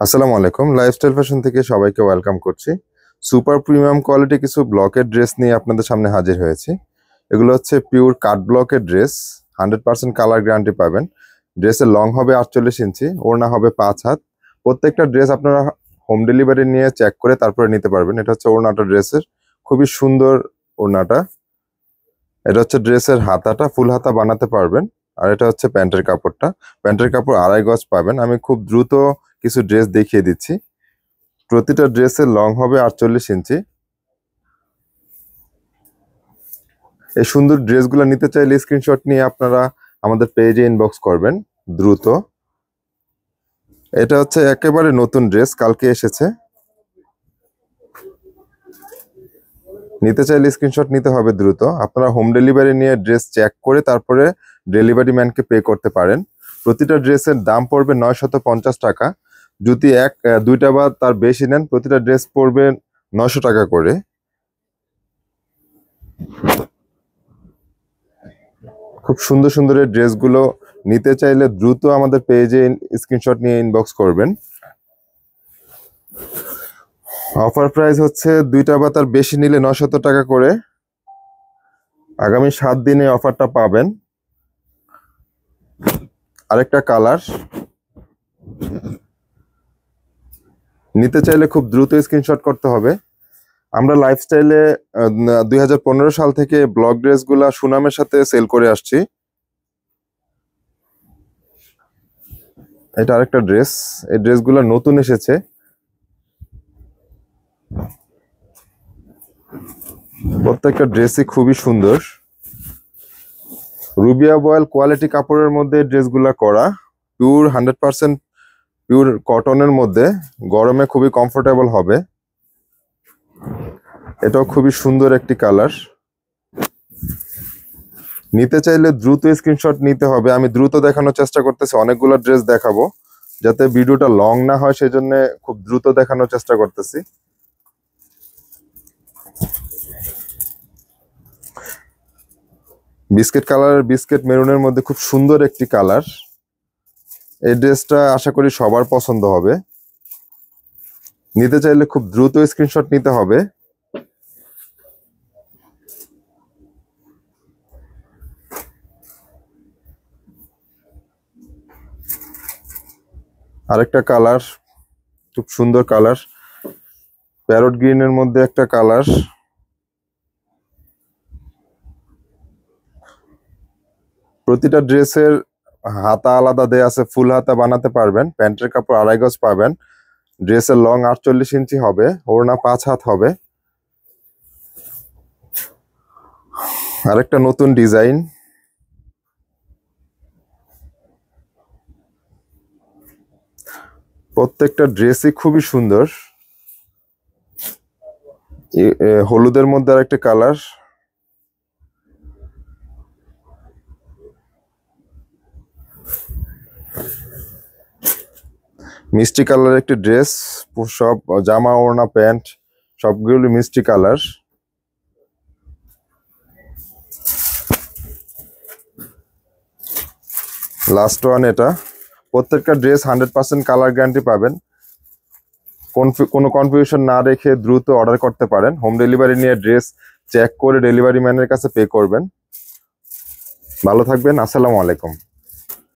আসসালামু আলাইকুম। Lifestyle fashion থেকে সবাইকে ওয়েলকাম করছি। সুপার প্রিমিয়াম কোয়ালিটি কিছু ব্লকের ড্রেস নিয়ে আপনাদের সামনে হাজির হয়েছি। এগুলো হচ্ছে পিওর কাট ব্লকের ড্রেস, 100% কালার গ্যারান্টি পাবেন। ড্রেসের লং হবে 48 ইঞ্চি, ওড়না হবে 5 হাত। প্রত্যেকটা ড্রেস আপনারা হোম ডেলিভারি নিয়ে চেক করে তারপরে নিতে পারবেন। এটা হচ্ছে ওড়নাটা ড্রেসের, খুবই সুন্দর ওড়নাটা। এটা হচ্ছে ড্রেসের হাতাটা, ফুল হাতা বানাতে পারবেন। আর এটা হচ্ছে প্যান্টের কাপড়টা, প্যান্টের কাপড় 2.5 গজ পাবেন। আমি খুব দ্রুত কিছু ড্রেস দেখিয়ে দিচ্ছি। প্রতিটা ড্রেসের লং হবে 48 ইঞ্চি। এই সুন্দর ড্রেসগুলো নিতে চাইলে স্ক্রিনশট নিয়ে আপনারা আমাদের পেজে ইনবক্স করবেন দ্রুত। এটা হচ্ছে একেবারে নতুন ড্রেস, কালকে এসেছে। নিতে চাইলে স্ক্রিনশট নিতে হবে দ্রুত। আপনারা হোম ডেলিভারি নিয়ে ড্রেস চেক করে তারপরে ডেলিভারি ম্যানকে পে করতে পারেন। প্রতিটা ড্রেসের দাম পড়বে 950 টাকা। যদি দুইটা বা তার বেশি নেন, প্রতিটা ড্রেস পড়বে 900 টাকা করে। খুব সুন্দর সুন্দর এই ড্রেসগুলো নিতে চাইলে দ্রুত আমাদের পেজে স্ক্রিনশট নিয়ে ইনবক্স করবেন। অফার প্রাইস হচ্ছে দুইটা বা তার বেশি নিলে 900 টাকা করে। আগামী 7 দিনে অফারটা পাবেন। আরেকটা কালার নিতে চাইলে খুব দ্রুত স্ক্রিনশট করতে হবে। আমরা লাইফস্টাইলে 2015 সাল থেকে ব্লক ড্রেসগুলা সুনামের সাথে সেল করে আসছি। এটা আরেকটা ড্রেস, এই ড্রেসগুলো নতুন এসেছে। প্রত্যেকটা ড্রেসই খুবই সুন্দর। রুবিয়া বয়েল কোয়ালিটি কাপড়ের মধ্যে ড্রেসগুলা করা, পিওর 100% পিওর কটনের মধ্যে, গরমে খুবই কমফোর্টেবল হবে। এটাও খুবই সুন্দর একটি কালার। নিতে চাইলে দ্রুত স্ক্রিনশট নিতে হবে। আমি দ্রুত দেখানোর চেষ্টা করতেছি, অনেকগুলো ড্রেস দেখাবো যাতে ভিডিওটা লং না হয়, সেই জন্য খুব দ্রুত দেখানোর চেষ্টা করতেছি। বিস্কিট কালারের, বিস্কিট মেরুনের মধ্যে খুব সুন্দর একটি কালার। এই ড্রেসটা আশা করি সবার পছন্দ হবে। নিতে চাইলে খুব দ্রুত স্ক্রিনশট নিতে হবে। আরেকটা কালার, খুব সুন্দর কালার, প্যারট গ্রিনের মধ্যে একটা কালার। প্রতিটা ড্রেসের হাতা আলাদা দেয়া আছে, ফুল হাতা বানাতে পারবেন। প্যান্টের কাপড় 2.5 গজ পাবেন। ড্রেসের লং 48 ইঞ্চি হবে, ওড়না 5 হাত হবে। আরেকটা নতুন ডিজাইন, প্রত্যেকটা ড্রেসই খুবই সুন্দর। হলুদের মধ্যে আরেকটা কালার, মিষ্টি কালার একটি ড্রেস। সব জামা, ওড়না, প্যান্ট সবগুলো মিষ্টি কালার। লাস্ট ওয়ান এটা। প্রত্যেকটা ড্রেস 100% কালার গ্যারান্টি পাবেন। কোনো কনফিউশন না রেখে দ্রুত অর্ডার করতে পারেন। হোম ডেলিভারি নিয়ে ড্রেস চেক করে ডেলিভারি ম্যানের কাছে পে করবেন। ভালো থাকবেন। আসসালামু আলাইকুম।